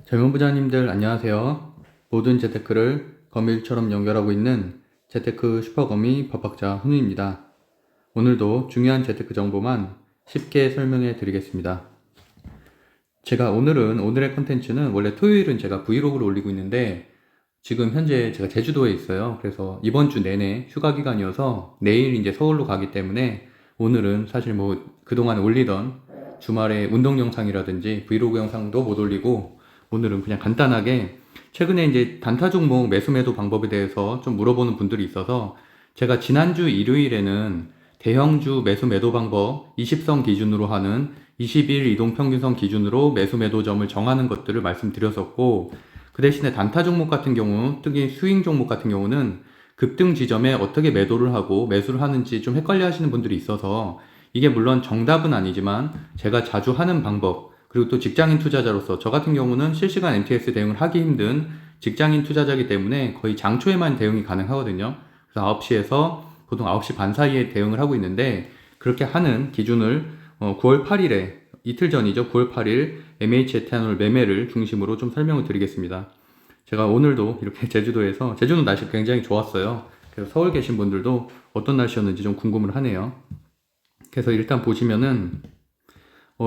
젊은 부자님들 안녕하세요. 모든 재테크를 거미줄처럼 연결하고 있는 재테크 슈퍼거미 법학자 훈우입니다. 오늘도 중요한 재테크 정보만 쉽게 설명해 드리겠습니다. 오늘의 컨텐츠는 원래 토요일은 제가 브이로그를 올리고 있는데 지금 현재 제가 제주도에 있어요. 그래서 이번 주 내내 휴가 기간이어서 내일 이제 서울로 가기 때문에 오늘은 사실 그동안 올리던 주말에 운동 영상이라든지 브이로그 영상도 못 올리고 오늘은 그냥 간단하게 최근에 이제 단타 종목 매수 매도 방법에 대해서 좀 물어보는 분들이 있어서 제가 지난주 일요일에는 대형주 매수 매도 방법 20선 기준으로 하는 20일 이동평균선 기준으로 매수 매도점을 정하는 것들을 말씀드렸었고 그 대신에 단타 종목 같은 경우 특히 스윙 종목 같은 경우는 급등 지점에 어떻게 매도를 하고 매수를 하는지 좀 헷갈려 하시는 분들이 있어서 이게 물론 정답은 아니지만 제가 자주 하는 방법 그리고 또 직장인 투자자로서 저 같은 경우는 실시간 MTS 대응을 하기 힘든 직장인 투자자이기 때문에 거의 장초에만 대응이 가능하거든요. 그래서 9시에서 보통 9시 반 사이에 대응을 하고 있는데 그렇게 하는 기준을 9월 8일에 이틀 전이죠. 9월 8일 MH 에탄올 매매를 중심으로 좀 설명을 드리겠습니다. 제가 오늘도 이렇게 제주도에서 제주도 날씨 굉장히 좋았어요. 그래서 서울 계신 분들도 어떤 날씨였는지 좀 궁금을 하네요. 그래서 일단 보시면은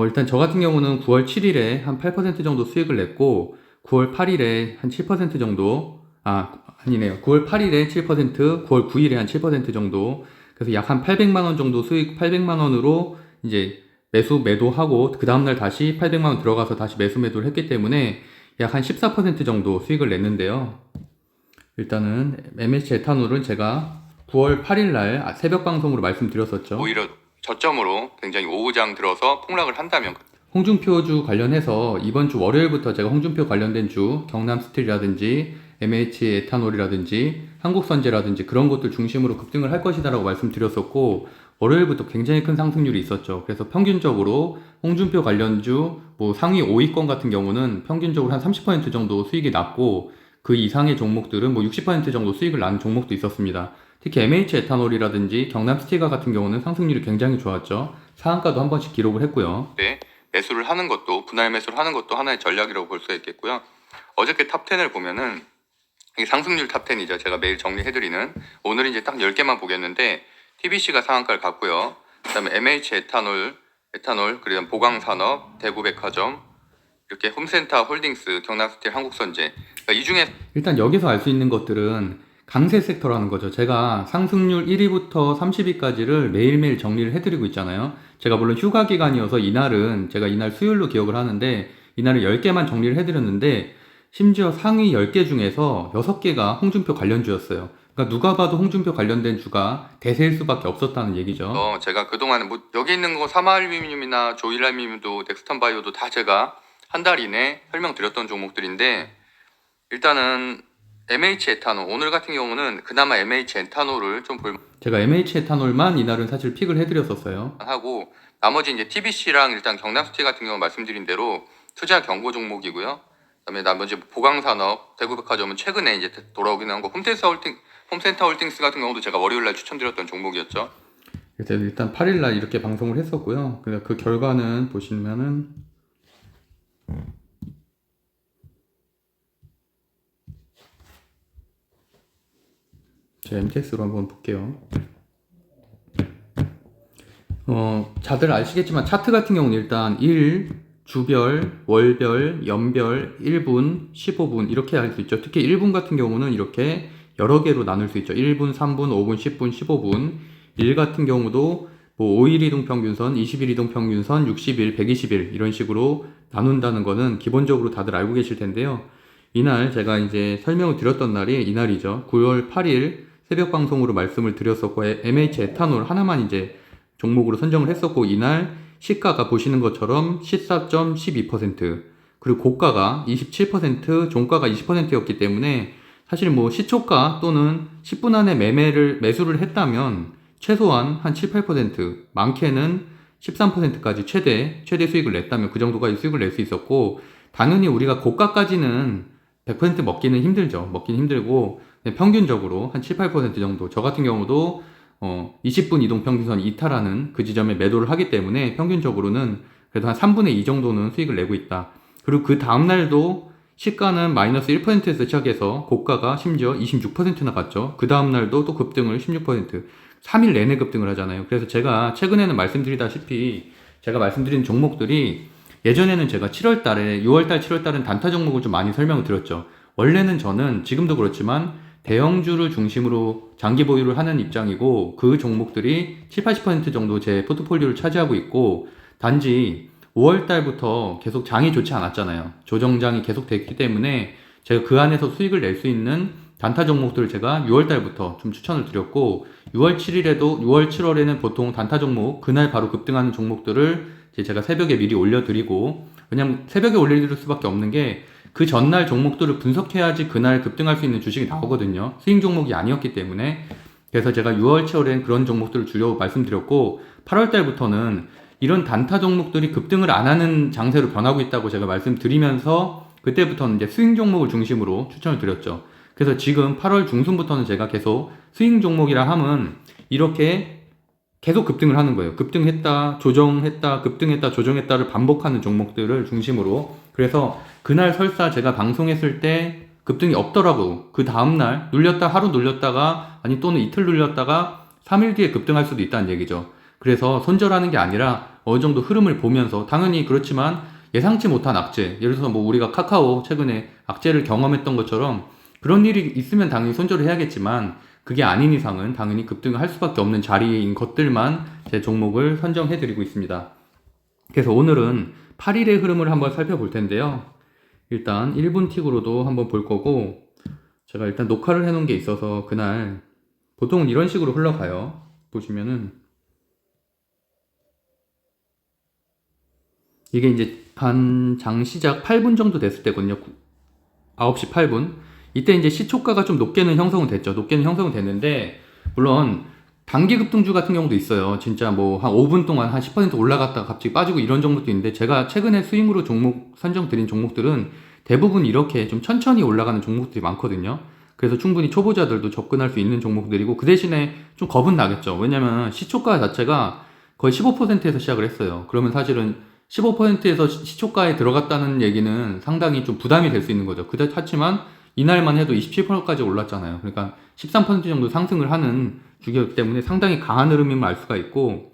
일단 저 같은 경우는 9월 7일에 한 8% 정도 수익을 냈고 9월 8일에 한 7% 정도 아니네요. 9월 8일에 7%, 9월 9일에 한 7% 정도 그래서 약 한 800만 원 정도 수익 800만 원으로 이제 매수 매도하고 그 다음날 다시 800만 원 들어가서 다시 매수 매도를 했기 때문에 약 한 14% 정도 수익을 냈는데요. 일단은 MH 에탄올은 제가 9월 8일 날 새벽 방송으로 말씀드렸었죠. 오히려 저점으로 굉장히 오후장 들어서 폭락을 한다면 홍준표주 관련해서 이번 주 월요일부터 제가 홍준표 관련된 주 경남스틸이라든지 MH 에탄올이라든지 한국선제라든지 그런 것들 중심으로 급등을 할 것이다 라고 말씀드렸었고 월요일부터 굉장히 큰 상승률이 있었죠. 그래서 평균적으로 홍준표 관련주 상위 5위권 같은 경우는 평균적으로 한 30% 정도 수익이 났고 그 이상의 종목들은 60% 정도 수익을 난 종목도 있었습니다. 특히 MH 에탄올이라든지 경남스티가 같은 경우는 상승률이 굉장히 좋았죠. 상한가도 한 번씩 기록을 했고요. 네, 매수를 하는 것도 분할 매수를 하는 것도 하나의 전략이라고 볼 수가 있겠고요. 어저께 탑10을 보면은 이게 상승률 탑10이죠. 제가 매일 정리해드리는 오늘 이제 딱 10개만 보겠는데 TBC가 상한가를 갔고요. 그 다음에 MH 에탄올 그리고 보강산업, 대구백화점 이렇게 홈센터 홀딩스, 경남스틸, 한국선제 그러니까 이 중에 일단 여기서 알 수 있는 것들은 강세 섹터라는 거죠. 제가 상승률 1위부터 30위까지를 매일매일 정리를 해드리고 있잖아요. 제가 물론 휴가 기간이어서 제가 이날 수요일로 기억을 하는데 이날을 10개만 정리를 해드렸는데 심지어 상위 10개 중에서 6개가 홍준표 관련주였어요. 그러니까 누가 봐도 홍준표 관련된 주가 대세일 수밖에 없었다는 얘기죠. 제가 그동안 여기 있는 거 사마알루미늄이나 조일알루미늄도 넥스턴 바이오도 다 제가 한 달 이내 설명드렸던 종목들인데 일단은 MH 에탄올 오늘 같은 경우는 그나마 MH 에탄올을 제가 MH 에탄올만 이날은 사실 픽을 해드렸었어요. 하고 나머지 이제 TBC랑 일단 경남스틸 같은 경우 말씀드린 대로 투자 경고 종목이고요. 그다음에 나머지 보강산업, 대구백화점은 최근에 이제 돌아오긴 한 거 홈센터 홀딩스 같은 경우도 제가 월요일날 추천드렸던 종목이었죠. 그래서 일단 8일날 이렇게 방송을 했었고요. 그 결과는 보시면은 제가 MTS로 한번 볼게요. 다들 아시겠지만 차트 같은 경우는 일단 주별, 월별, 연별, 1분, 15분 이렇게 할 수 있죠. 특히 1분 같은 경우는 이렇게 여러 개로 나눌 수 있죠. 1분, 3분, 5분, 10분, 15분. 1 같은 경우도 5일 이동평균선, 20일 이동평균선, 60일, 120일 이런 식으로 나눈다는 거는 기본적으로 다들 알고 계실 텐데요. 이날 제가 이제 설명을 드렸던 날이 이날이죠. 9월 8일 새벽 방송으로 말씀을 드렸었고 MH 에탄올 하나만 이제 종목으로 선정을 했었고 이날 시가가 보시는 것처럼 14.12% 그리고 고가가 27% 종가가 20%였기 때문에 사실 시초가 또는 10분 안에 매수를 했다면 최소한 한 7, 8% 많게는 13%까지 최대 수익을 냈다면 그 정도가 수익을 낼 수 있었고 당연히 우리가 고가까지는 100% 먹기는 힘들죠. 먹기는 힘들고 평균적으로 한 7, 8% 정도 저 같은 경우도 20분 이동평균선 이탈하는 그 지점에 매도를 하기 때문에 평균적으로는 그래도 한 3분의 2 정도는 수익을 내고 있다. 그리고 그 다음날도 시가는 마이너스 1%에서 시작해서 고가가 심지어 26%나 갔죠. 그 다음날도 또 급등을 16%, 3일 내내 급등을 하잖아요. 그래서 제가 최근에는 말씀드리다시피 제가 말씀드린 종목들이 예전에는 제가 7월달에 6월달 7월달은 단타 종목을 좀 많이 설명을 드렸죠. 원래는 저는 지금도 그렇지만 대형주를 중심으로 장기 보유를 하는 입장이고 그 종목들이 7, 80% 정도 제 포트폴리오를 차지하고 있고 단지 5월달부터 계속 장이 좋지 않았잖아요. 조정장이 계속 됐기 때문에 제가 그 안에서 수익을 낼 수 있는 단타 종목들을 제가 6월달부터 좀 추천을 드렸고 6월 7일에도 6월 7월에는 보통 단타 종목 그날 바로 급등하는 종목들을 제가 새벽에 미리 올려드리고 왜냐면 새벽에 올려드릴 수밖에 없는 게 그 전날 종목들을 분석해야지 그날 급등할 수 있는 주식이 나오거든요. 스윙 종목이 아니었기 때문에 그래서 제가 6월 7월엔 그런 종목들을 주려고 말씀드렸고 8월 달부터는 이런 단타 종목들이 급등을 안 하는 장세로 변하고 있다고 제가 말씀드리면서 그때부터는 이제 스윙 종목을 중심으로 추천을 드렸죠. 그래서 지금 8월 중순부터는 제가 계속 스윙 종목이라 함은 이렇게 계속 급등을 하는 거예요. 급등했다, 조정했다, 급등했다, 조정했다를 반복하는 종목들을 중심으로. 그래서 그날 설사 제가 방송했을 때 급등이 없더라고. 그 다음날 눌렸다, 하루 눌렸다가 아니 또는 이틀 눌렸다가 3일 뒤에 급등할 수도 있다는 얘기죠. 그래서 손절하는 게 아니라 어느 정도 흐름을 보면서 당연히 그렇지만 예상치 못한 악재, 예를 들어서 뭐 우리가 카카오 최근에 악재를 경험했던 것처럼 그런 일이 있으면 당연히 손절을 해야겠지만 그게 아닌 이상은 당연히 급등을 할 수밖에 없는 자리인 것들만 제 종목을 선정해 드리고 있습니다. 그래서 오늘은 8일의 흐름을 한번 살펴볼 텐데요. 일단 1분 틱으로도 한번 볼 거고 제가 일단 녹화를 해 놓은 게 있어서 그날 보통은 이런 식으로 흘러가요. 보시면은 이게 이제 한 장 시작 8분 정도 됐을 때거든요. 9시 8분. 이때 이제 시초가가 좀 높게는 형성은 됐죠. 높게는 형성은 됐는데, 물론, 단기 급등주 같은 경우도 있어요. 진짜 뭐, 한 5분 동안 한 10% 올라갔다가 갑자기 빠지고 이런 종목도 있는데, 제가 최근에 스윙으로 종목, 선정드린 종목들은 대부분 이렇게 좀 천천히 올라가는 종목들이 많거든요. 그래서 충분히 초보자들도 접근할 수 있는 종목들이고, 그 대신에 좀 겁은 나겠죠. 왜냐면 시초가 자체가 거의 15%에서 시작을 했어요. 그러면 사실은 15%에서 시초가에 들어갔다는 얘기는 상당히 좀 부담이 될 수 있는 거죠. 하지만 이날만 해도 27%까지 올랐잖아요. 그러니까 13% 정도 상승을 하는 주기였기 때문에 상당히 강한 흐름임을 알 수가 있고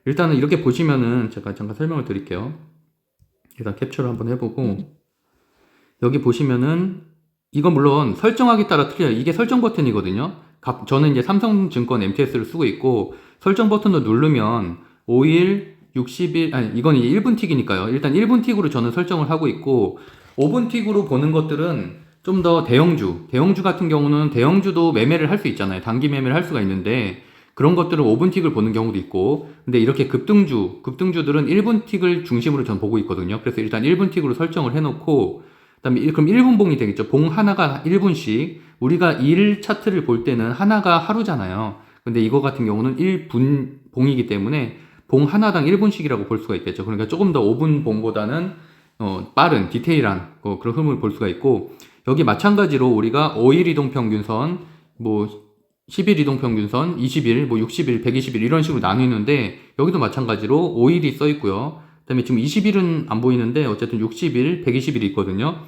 일단은 이렇게 보시면은 제가 잠깐 설명을 드릴게요. 일단 캡처를 한번 해보고 여기 보시면은 이건 물론 설정하기 따라 틀려요. 이게 설정 버튼이거든요. 저는 이제 삼성증권 MTS를 쓰고 있고 설정 버튼을 누르면 5일, 60일, 아니 이건 1분 틱이니까요. 일단 1분 틱으로 저는 설정을 하고 있고 5분 틱으로 보는 것들은 좀 더 대형주 같은 경우는 대형주도 매매를 할 수 있잖아요. 단기 매매를 할 수가 있는데 그런 것들은 5분 틱을 보는 경우도 있고 근데 이렇게 급등주들은 1분 틱을 중심으로 전 보고 있거든요. 그래서 일단 1분 틱으로 설정을 해놓고 그다음에 그럼 1분 봉이 되겠죠. 봉 하나가 1분씩 우리가 1 차트를 볼 때는 하나가 하루잖아요. 근데 이거 같은 경우는 1분 봉이기 때문에 봉 하나당 1분씩이라고 볼 수가 있겠죠. 그러니까 조금 더 5분 봉보다는 빠른 디테일한 그런 흐름을 볼 수가 있고 여기 마찬가지로 우리가 5일 이동평균선, 뭐 10일 이동평균선, 20일, 뭐 60일, 120일 이런 식으로 나뉘는데 여기도 마찬가지로 5일이 써 있고요. 그다음에 지금 20일은 안 보이는데 어쨌든 60일, 120일이 있거든요.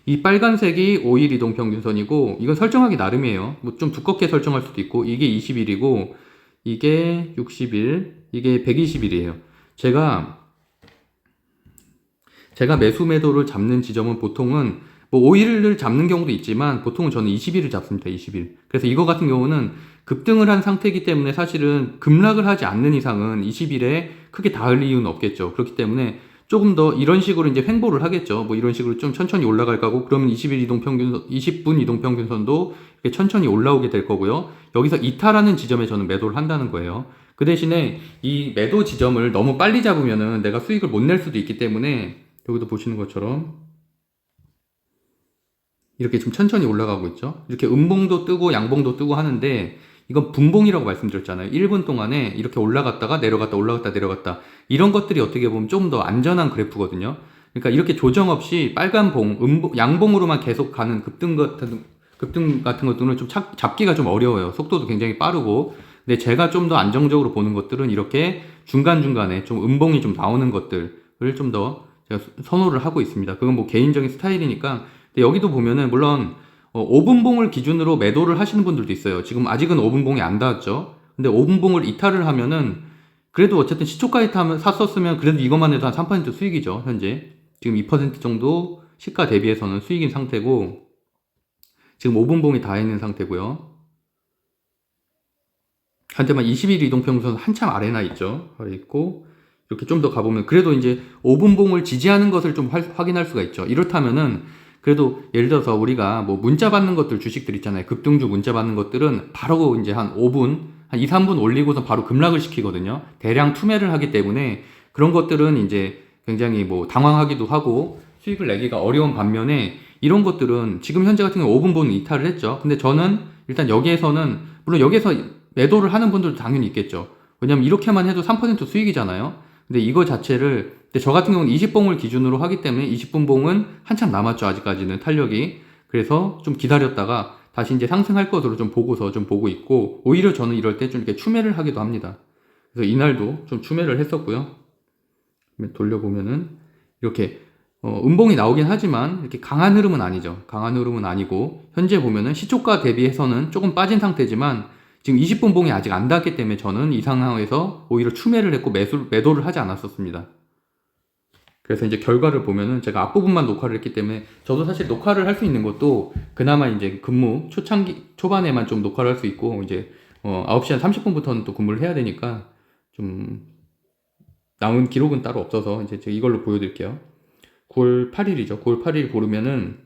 이 빨간색이 5일 이동평균선이고 이건 설정하기 나름이에요. 뭐 좀 두껍게 설정할 수도 있고 이게 20일이고 이게 60일, 이게 120일이에요. 제가 매수 매도를 잡는 지점은 보통은 뭐 5일을 잡는 경우도 있지만 보통은 저는 20일을 잡습니다. 20일. 그래서 이거 같은 경우는 급등을 한 상태이기 때문에 사실은 급락을 하지 않는 이상은 20일에 크게 닿을 이유는 없겠죠. 그렇기 때문에 조금 더 이런 식으로 이제 횡보를 하겠죠. 뭐 이런 식으로 좀 천천히 올라갈 거고 그러면 20일 이동평균선, 20분 이동평균선도 이렇게 천천히 올라오게 될 거고요. 여기서 이탈하는 지점에 저는 매도를 한다는 거예요. 그 대신에 이 매도 지점을 너무 빨리 잡으면은 내가 수익을 못 낼 수도 있기 때문에 여기도 보시는 것처럼 이렇게 좀 천천히 올라가고 있죠. 이렇게 음봉도 뜨고 양봉도 뜨고 하는데 이건 분봉이라고 말씀드렸잖아요. 1분 동안에 이렇게 올라갔다가 내려갔다 올라갔다 내려갔다 이런 것들이 어떻게 보면 좀 더 안전한 그래프거든요. 그러니까 이렇게 조정 없이 빨간 봉, 양봉으로만 계속 가는 급등 같은 것들은 좀 잡기가 좀 어려워요. 속도도 굉장히 빠르고 근데 제가 좀 더 안정적으로 보는 것들은 이렇게 중간중간에 좀 음봉이 좀 나오는 것들을 좀 더 제가 선호를 하고 있습니다. 그건 뭐 개인적인 스타일이니까 근데 여기도 보면은 물론 5분봉을 기준으로 매도를 하시는 분들도 있어요. 지금 아직은 5분봉이 안 닿았죠. 근데 5분봉을 이탈을 하면은 그래도 어쨌든 시초가 이탈 샀었으면 그래도 이것만 해도 한 3% 수익이죠. 현재 지금 2% 정도 시가 대비해서는 수익인 상태고, 지금 5분봉이 다 있는 상태고요. 한때만 20일 이동평균선 한참 아래나 있죠. 아래 있고, 이렇게 좀 더 가보면 그래도 이제 5분봉을 지지하는 것을 좀 확인할 수가 있죠. 이렇다면은 그래도 예를 들어서 우리가 뭐 문자 받는 것들, 주식들 있잖아요. 급등주 문자 받는 것들은 바로 이제 한 5분, 한 2, 3분 올리고서 바로 급락을 시키거든요. 대량 투매를 하기 때문에 그런 것들은 이제 굉장히 뭐 당황하기도 하고 수익을 내기가 어려운 반면에, 이런 것들은 지금 현재 같은 경우 5분봉 이탈을 했죠. 근데 저는 일단 여기에서는, 물론 여기에서 매도를 하는 분들도 당연히 있겠죠. 왜냐면 이렇게만 해도 3% 수익이잖아요. 근데 이거 자체를, 근데 저 같은 경우는 20봉을 기준으로 하기 때문에 20분봉은 한참 남았죠. 아직까지는 탄력이. 그래서 좀 기다렸다가 다시 이제 상승할 것으로 좀 보고서 좀 보고 있고, 오히려 저는 이럴 때 좀 이렇게 추매를 하기도 합니다. 그래서 이날도 좀 추매를 했었고요. 돌려보면은 이렇게 음봉이 나오긴 하지만 이렇게 강한 흐름은 아니죠. 강한 흐름은 아니고, 현재 보면은 시초가 대비해서는 조금 빠진 상태지만 지금 20분 봉이 아직 안 닿았기 때문에 저는 이 상황에서 오히려 추매를 했고 매도를 하지 않았었습니다. 그래서 이제 결과를 보면은 제가 앞부분만 녹화를 했기 때문에, 저도 사실 녹화를 할 수 있는 것도 그나마 이제 근무 초반에만 좀 녹화를 할 수 있고, 이제 9시 한 30분부터는 또 근무를 해야 되니까 좀 남은 기록은 따로 없어서 이제 제가 이걸로 보여드릴게요. 9월 8일이죠. 9월 8일 고르면은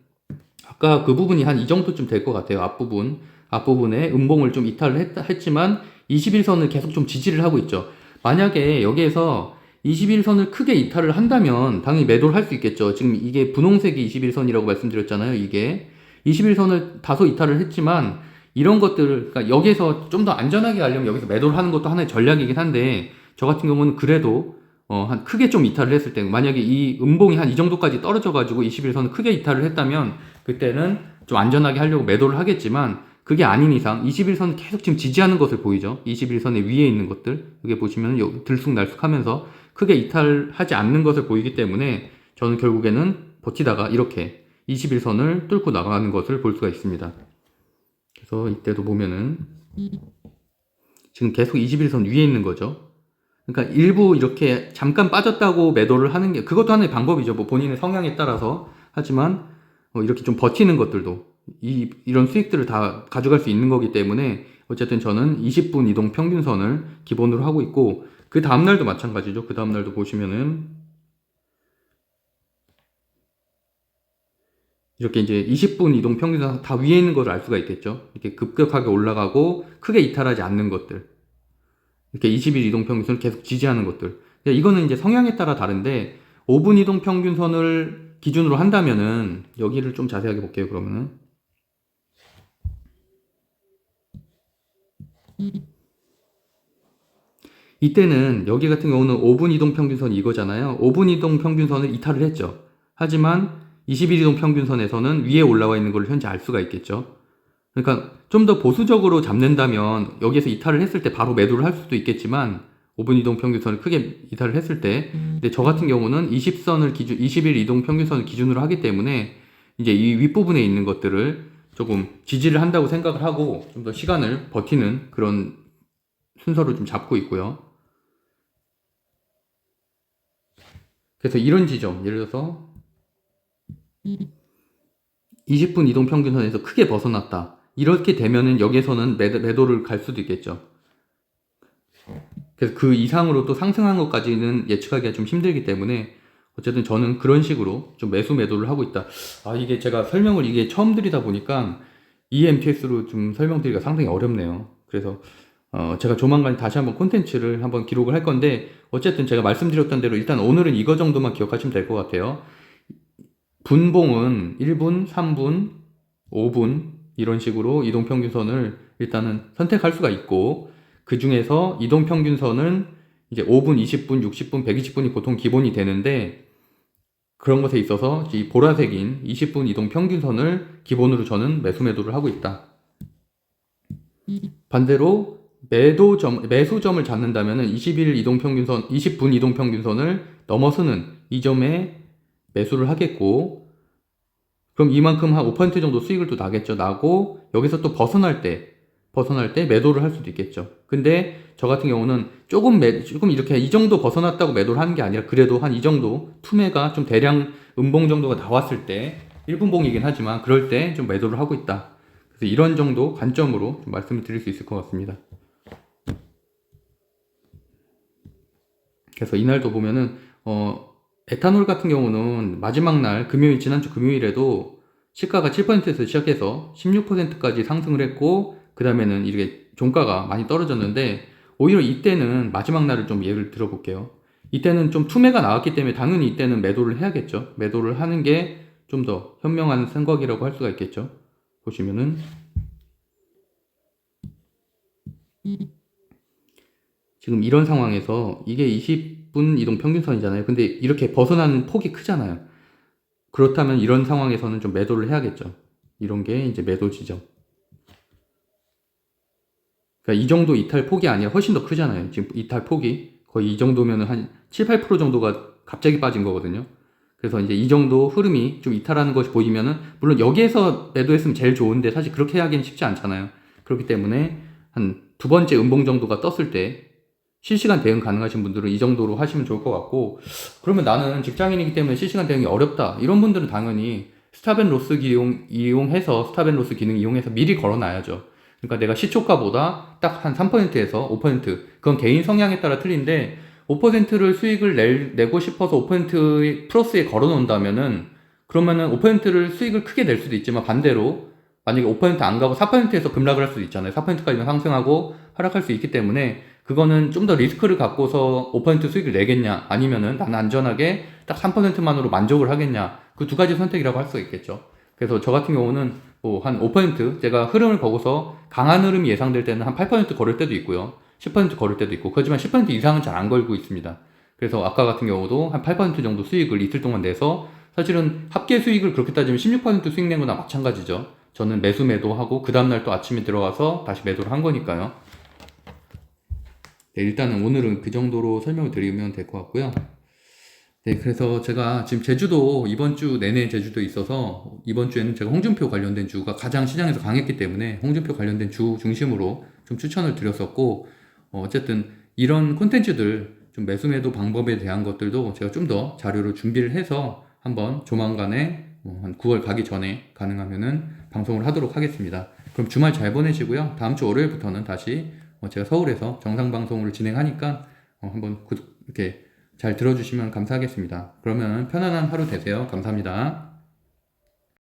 아까 그 부분이 한 이 정도쯤 될 것 같아요. 앞부분에 음봉을 좀 이탈을 했지만 21선을 계속 좀 지지를 하고 있죠. 만약에 여기에서 21선을 크게 이탈을 한다면 당연히 매도를 할 수 있겠죠. 지금 이게 분홍색이 21선이라고 말씀드렸잖아요. 이게 21선을 다소 이탈을 했지만, 이런 것들을, 그러니까 여기에서 좀 더 안전하게 가려면 여기서 매도를 하는 것도 하나의 전략이긴 한데, 저 같은 경우는 그래도 한 크게 좀 이탈을 했을 때, 만약에 이 음봉이 한 이 정도까지 떨어져 가지고 21선을 크게 이탈을 했다면 그때는 좀 안전하게 하려고 매도를 하겠지만, 그게 아닌 이상 21선을 계속 지금 지지하는 것을 보이죠. 21선의 위에 있는 것들, 여기 보시면 들쑥날쑥하면서 크게 이탈하지 않는 것을 보이기 때문에 저는 결국에는 버티다가 이렇게 21선을 뚫고 나가는 것을 볼 수가 있습니다. 그래서 이때도 보면은 지금 계속 21선 위에 있는 거죠. 그러니까 일부 이렇게 잠깐 빠졌다고 매도를 하는 게, 그것도 하나의 방법이죠. 뭐 본인의 성향에 따라서. 하지만 이렇게 좀 버티는 것들도 이런 수익들을 다 가져갈 수 있는 거기 때문에, 어쨌든 저는 20분 이동 평균선을 기본으로 하고 있고, 그 다음날도 마찬가지죠. 그 다음날도 보시면은 이렇게 이제 20분 이동 평균선 다 위에 있는 것을 알 수가 있겠죠. 이렇게 급격하게 올라가고 크게 이탈하지 않는 것들, 이렇게 20일 이동 평균선을 계속 지지하는 것들. 이거는 이제 성향에 따라 다른데, 5분 이동 평균선을 기준으로 한다면은, 여기를 좀 자세하게 볼게요. 그러면은 이때는 여기 같은 경우는 5분 이동 평균선이 이거잖아요. 5분 이동 평균선을 이탈을 했죠. 하지만 21 이동 평균선에서는 위에 올라와 있는 걸 현재 알 수가 있겠죠. 그러니까 좀 더 보수적으로 잡는다면 여기에서 이탈을 했을 때 바로 매도를 할 수도 있겠지만, 5분 이동 평균선을 크게 이탈을 했을 때, 근데 저 같은 경우는 20일 이동 평균선을 기준으로 하기 때문에 이제 이 윗부분에 있는 것들을 조금 지지를 한다고 생각을 하고 좀 더 시간을 버티는 그런 순서를 좀 잡고 있고요. 그래서 이런 지점, 예를 들어서 20분 이동 평균선에서 크게 벗어났다. 이렇게 되면은 여기에서는 매도를 갈 수도 있겠죠. 그래서 그 이상으로 또 상승한 것까지는 예측하기가 좀 힘들기 때문에, 어쨌든 저는 그런 식으로 좀 매도를 하고 있다. 이게 제가 설명을 이게 처음 드리다 보니까 EMTS로 좀 설명드리기가 상당히 어렵네요. 그래서 제가 조만간 다시 한번 콘텐츠를 한번 기록을 할 건데, 어쨌든 제가 말씀드렸던 대로 일단 오늘은 이거 정도만 기억하시면 될 것 같아요. 분봉은 1분, 3분, 5분 이런 식으로 이동평균선을 일단은 선택할 수가 있고, 그 중에서 이동평균선은 이제 5분, 20분, 60분, 120분이 보통 기본이 되는데, 그런 것에 있어서 이 보라색인 20분 이동평균선을 기본으로 저는 매수를 하고 있다. 반대로 매수점을 잡는다면 20분 이동평균선을 넘어서는 이 점에 매수를 하겠고, 그럼 이만큼 한 5% 정도 수익을 또 나겠죠. 나고 여기서 또 벗어날 때 매도를 할 수도 있겠죠. 근데 저 같은 경우는 조금 이렇게 이 정도 벗어났다고 매도를 하는 게 아니라 그래도 한 이 정도 투매가 좀 대량 음봉 정도가 나왔을 때 1분봉이긴 하지만 그럴 때 좀 매도를 하고 있다. 그래서 이런 정도 관점으로 좀 말씀을 드릴 수 있을 것 같습니다. 그래서 이날도 보면은 에탄올 같은 경우는 마지막 날 지난주 금요일에도 시가가 7%에서 시작해서 16%까지 상승을 했고 그 다음에는 이렇게 종가가 많이 떨어졌는데 오히려 이때는 마지막 날을 좀 예를 들어볼게요. 이때는 좀 투매가 나왔기 때문에 당연히 이때는 매도를 해야겠죠. 매도를 하는 게 좀 더 현명한 생각이라고 할 수가 있겠죠. 보시면은 지금 이런 상황에서 이게 20분 이동 평균선이잖아요. 근데 이렇게 벗어나는 폭이 크잖아요. 그렇다면 이런 상황에서는 좀 매도를 해야겠죠. 이런 게 이제 매도 지점. 그러니까 이 정도 이탈 폭이 아니라 훨씬 더 크잖아요. 지금 이탈 폭이 거의 이 정도면 한 7, 8% 정도가 갑자기 빠진 거거든요. 그래서 이제 이 정도 흐름이 좀 이탈하는 것이 보이면은 물론 여기에서 매도했으면 제일 좋은데 사실 그렇게 하기는 쉽지 않잖아요. 그렇기 때문에 한 두 번째 음봉 정도가 떴을 때 실시간 대응 가능하신 분들은 이 정도로 하시면 좋을 것 같고, 그러면 나는 직장인이기 때문에 실시간 대응이 어렵다 이런 분들은 당연히 스탑앤로스 이용해서 스탑앤로스 기능 이용해서 미리 걸어놔야죠. 그러니까 내가 시초가보다 딱 한 3%에서 5%, 그건 개인 성향에 따라 틀린데 5%를 수익을 내고 싶어서 5% 플러스에 걸어 놓는다면은 그러면은 5%를 수익을 크게 낼 수도 있지만 반대로 만약에 5%안 가고 4%에서 급락을 할 수도 있잖아요. 4%까지만 상승하고 하락할 수 있기 때문에 그거는 좀 더 리스크를 갖고서 5% 수익을 내겠냐 아니면은 나는 안전하게 딱 3%만으로 만족을 하겠냐, 그 두 가지 선택이라고 할 수가 있겠죠. 그래서 저 같은 경우는 뭐 한 5% 제가 흐름을 보고서 강한 흐름이 예상될 때는 한 8% 걸을 때도 있고요. 10% 걸을 때도 있고, 그렇지만 10% 이상은 잘 안 걸고 있습니다. 그래서 아까 같은 경우도 한 8% 정도 수익을 이틀 동안 내서 사실은 합계 수익을 그렇게 따지면 16% 수익 낸 거나 마찬가지죠. 저는 매도하고 그 다음날 또 아침에 들어가서 다시 매도를 한 거니까요. 네, 일단은 오늘은 그 정도로 설명을 드리면 될 것 같고요. 네, 그래서 제가 지금 제주도 이번 주 내내 제주도에 있어서 이번 주에는 제가 홍준표 관련된 주가 가장 시장에서 강했기 때문에 홍준표 관련된 주 중심으로 좀 추천을 드렸었고, 어쨌든 이런 콘텐츠들 좀 매수 매도 방법에 대한 것들도 제가 좀 더 자료를 준비를 해서 한번 조만간에 한 9월 가기 전에 가능하면은 방송을 하도록 하겠습니다. 그럼 주말 잘 보내시고요. 다음 주 월요일부터는 다시 제가 서울에서 정상 방송을 진행하니까 한번 이렇게 잘 들어주시면 감사하겠습니다. 그러면 편안한 하루 되세요. 감사합니다.